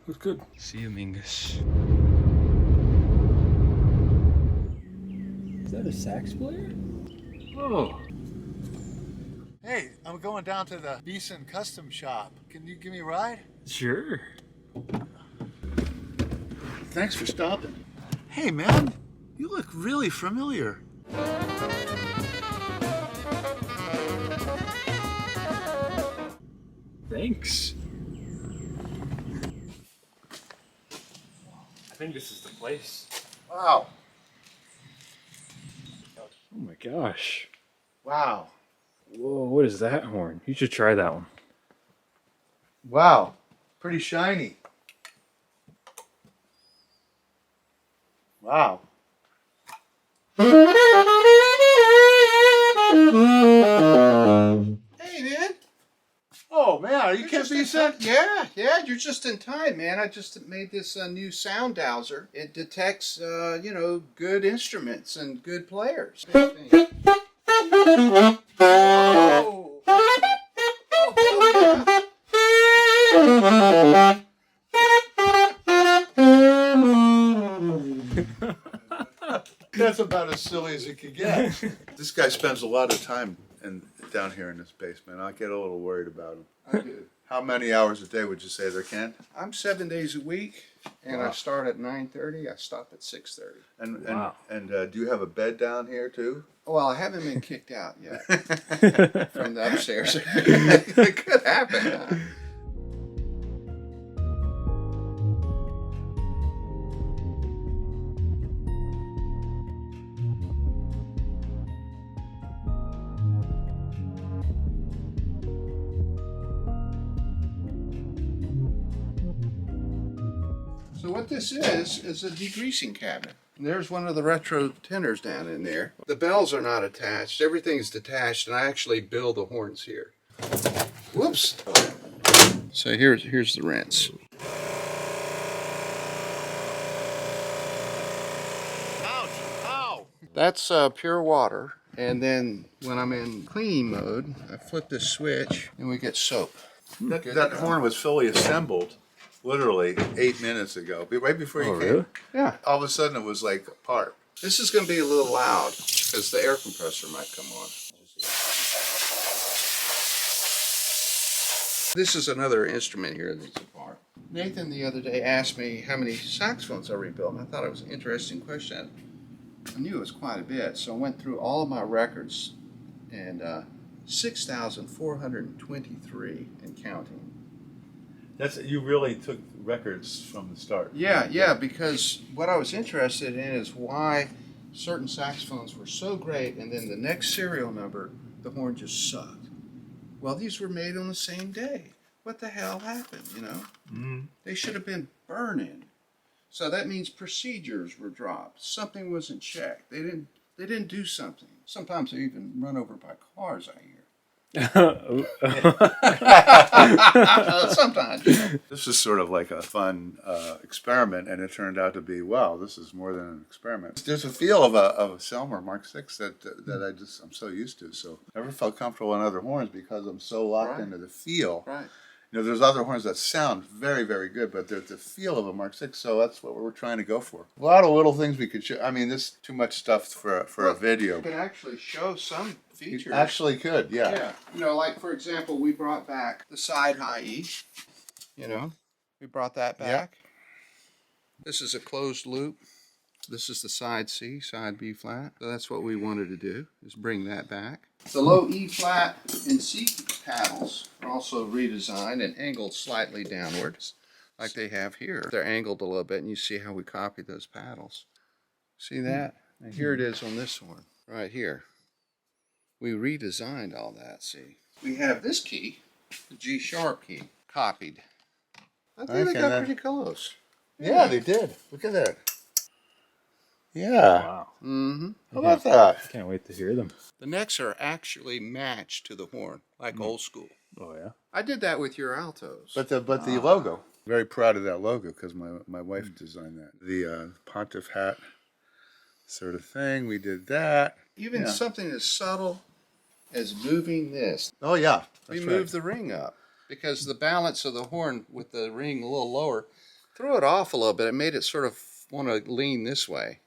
Looks good. See you, Mingus. Is that a sax player? Oh. Hey, I'm going down to the Beason custom shop. Can you give me a ride? Sure. Thanks for stopping. Hey, man, you look really familiar. Thanks. I think this is the place. Wow. Oh my gosh. Wow. Whoa, what is that horn? You should try that one. Wow. Pretty shiny. Wow. Hey, man. Oh, man, are you Ken Beason? Yeah, you're just in time, man. I just made this new sound dowser. It detects, you know, good instruments and good players. Oh. That's about as silly as it could get. This guy spends a lot of time down here in this basement. I get a little worried about him. I do. How many hours a day would you say there, Ken? I'm 7 days a week, and Wow. I start at 9:30. I stop at 6:30. And do you have a bed down here too? Well, I haven't been kicked out yet from the upstairs. It could happen. Huh? So what this is a degreasing cabinet. And there's one of the retro tenors down in there. The bells are not attached. Everything's detached, and I actually build the horns here. Whoops. So here's the rinse. Ouch! Ow! That's pure water. And then when I'm in cleaning mode, I flip this switch, and we get soap. That horn was fully assembled, literally 8 minutes ago. Right before you came. Really? Yeah. All of a sudden, it was like apart. This is going to be a little loud because the air compressor might come on. This is another instrument here that's apart. Nathan the other day asked me how many saxophones I rebuilt, and I thought it was an interesting question. I knew it was quite a bit, so I went through all of my records, and 6,423 and counting. You really took records from the start. Yeah, because what I was interested in is why certain saxophones were so great, and then the next serial number, the horn just sucked. Well, these were made on the same day. What the hell happened, you know? Mm. They should have been burning. So that means procedures were dropped. Something wasn't checked. They didn't do something. Sometimes they even run over by cars, I hear. Sometimes. You know. This is sort of like a fun experiment, and it turned out to be, wow, this is more than an experiment. There's a feel of a Selmer Mark VI that I'm so used to. So I never felt comfortable on other horns because I'm so locked into the feel. Right. You know, there's other horns that sound very, very good, but there's the feel of a Mark VI, so that's what we're trying to go for. A lot of little things we could show. I mean, this is too much stuff for a video. You can actually show some features. You actually could, yeah. Yeah. You know, like, for example, we brought back the side high E. You know, we brought that back. Yeah. This is a closed loop. This is the side C, side B flat. So that's what we wanted to do, is bring that back. The low E flat and C paddles are also redesigned and angled slightly downwards, like they have here. They're angled a little bit, and you see how we copied those paddles. See that? And here it is on this one, right here. We redesigned all that, see. We have this key, the G sharp key, copied. I think they got pretty close. Yeah, they did. Look at that. Yeah. Wow. Mm-hmm. How about that? I can't wait to hear them. The necks are actually matched to the horn, like old school. Oh, yeah? I did that with your altos. But the logo. Very proud of that logo because my wife designed that. The pontiff hat sort of thing. We did that. Even something as subtle as moving this. Oh, yeah. We moved the ring up because the balance of the horn with the ring a little lower threw it off a little bit. It made it sort of want to lean this way.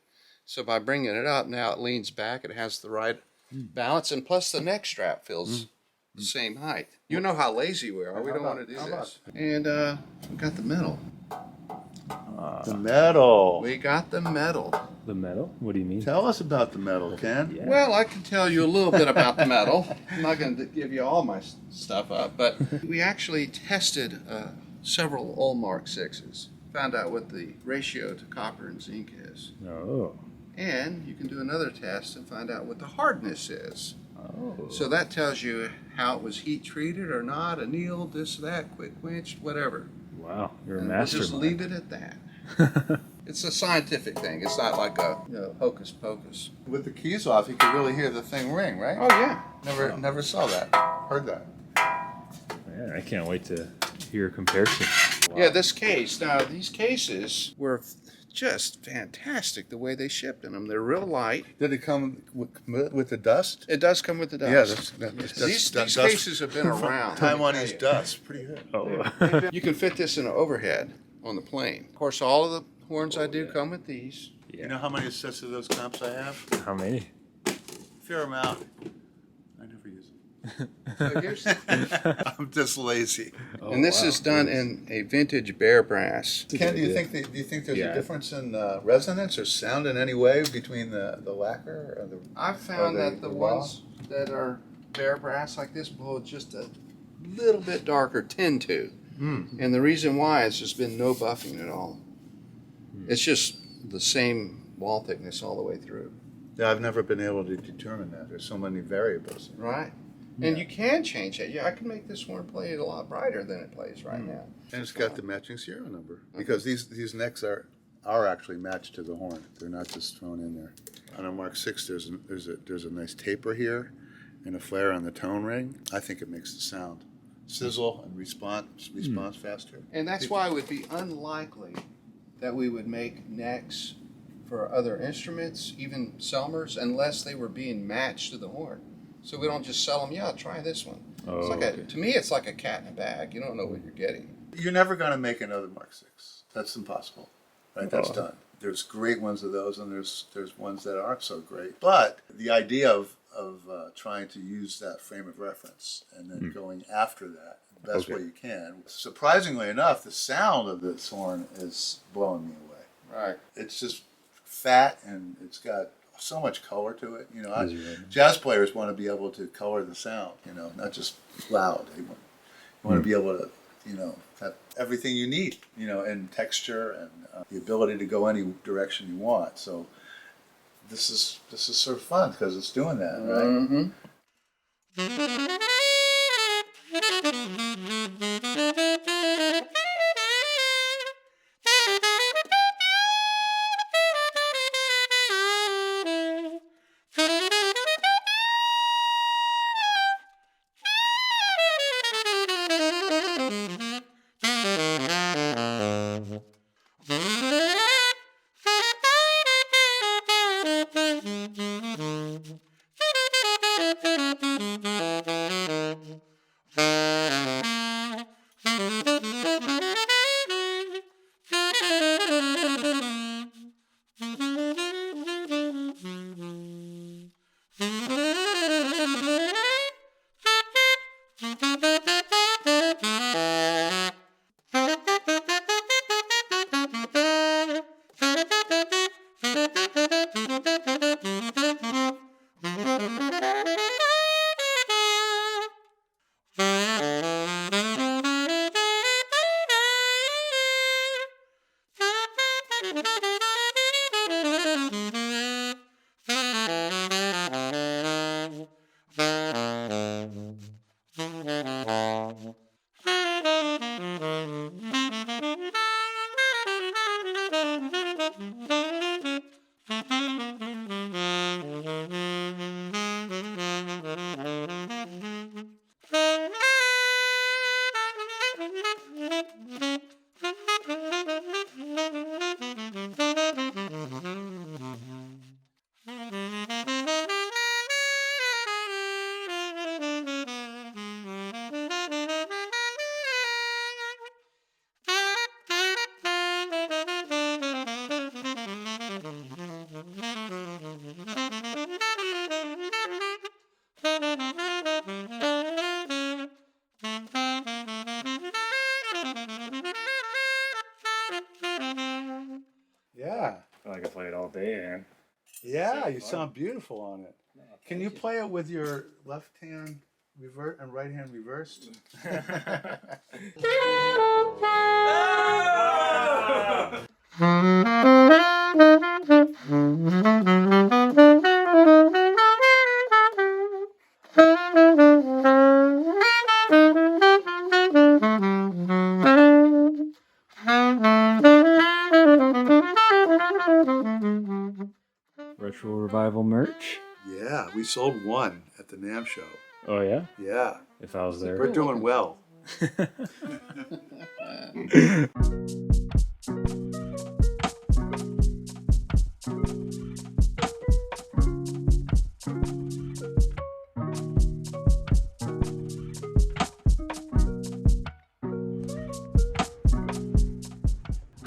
So by bringing it up, now it leans back. It has the right balance, and plus the neck strap feels the same height. You know how lazy we are. We don't want to do this. And we got the metal. The metal. We got the metal. The metal? What do you mean? Tell us about the metal, Ken. Yeah. Well, I can tell you a little bit about the metal. I'm not going to give you all my stuff up, but we actually tested several old Mark 6s. Found out what the ratio to copper and zinc is. Oh. And you can do another test and find out what the hardness is. Oh. So that tells you how it was heat treated or not, annealed, this, that, quick quenched, whatever. Wow, you're a And we'll just mastermind. leave it at that. It's a scientific thing. It's not like a hocus pocus. With the keys off, you could really hear the thing ring, right? Oh yeah. Never saw that. Heard that. Man, I can't wait to hear a comparison. Wow. Yeah, this case. Now these cases were just fantastic the way they shipped in them. They're real light. Did it come with the dust? It does come with the dust. Yeah, These cases have been around. Taiwanese dust. Pretty good. Oh. You can fit this in an overhead on the plane. Of course, all of the horns I do come with these. You know how many sets of those comps I have? How many? Fair amount. I never use them. So here's, I'm just lazy. and this is done in a vintage bare brass. Ken, do you think there's a difference in resonance or sound in any way between the lacquer or the? I've found that the ones that are bare brass like this blow just a little bit darker, tend to. And the reason why is there's been no buffing at all. It's just the same wall thickness all the way through. Yeah, I've never been able to determine that. There's so many variables. Right. And you can change it. Yeah, I can make this horn play a lot brighter than it plays right now. And it's got the matching serial number because these necks are actually matched to the horn. They're not just thrown in there. On a Mark 6, there's a nice taper here and a flare on the tone ring. I think it makes the sound sizzle and response faster. And that's why it would be unlikely that we would make necks for other instruments, even Selmers, unless they were being matched to the horn. So we don't just sell them, yeah, try this one. Oh, It's like to me, it's like a cat in a bag. You don't know what you're getting. You're never going to make another Mark 6. That's impossible. Right? That's done. There's great ones of those, and there's ones that aren't so great. But the idea of trying to use that frame of reference and then going after that the best way you can. Surprisingly enough, the sound of this horn is blowing me away. Right. It's just fat and it's got so much color to it. Jazz players want to be able to color the sound, not just loud. You want to be able to, have everything you need, and texture and the ability to go any direction you want. So this is sort of fun because it's doing that, right? I could play it all day, man. Yeah, So you fun. sound beautiful on it. Can you play it with your left hand revert and right hand reversed? Retro Revival merch? Yeah, we sold one at the NAMM show. Oh, yeah? Yeah, If I was there. we're doing well.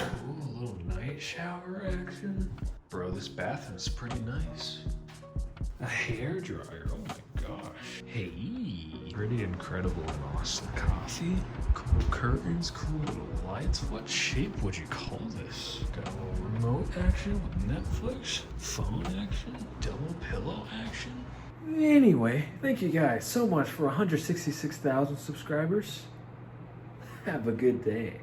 Ooh, a little night shower action. Bro, this bathroom's pretty nice. A hair dryer, oh my gosh. Hey, pretty incredible and awesome coffee. Cool curtains, cool little lights. What shape would you call this? Got a little remote action with Netflix, phone action, double pillow action. Anyway, thank you guys so much for 166,000 subscribers. Have a good day.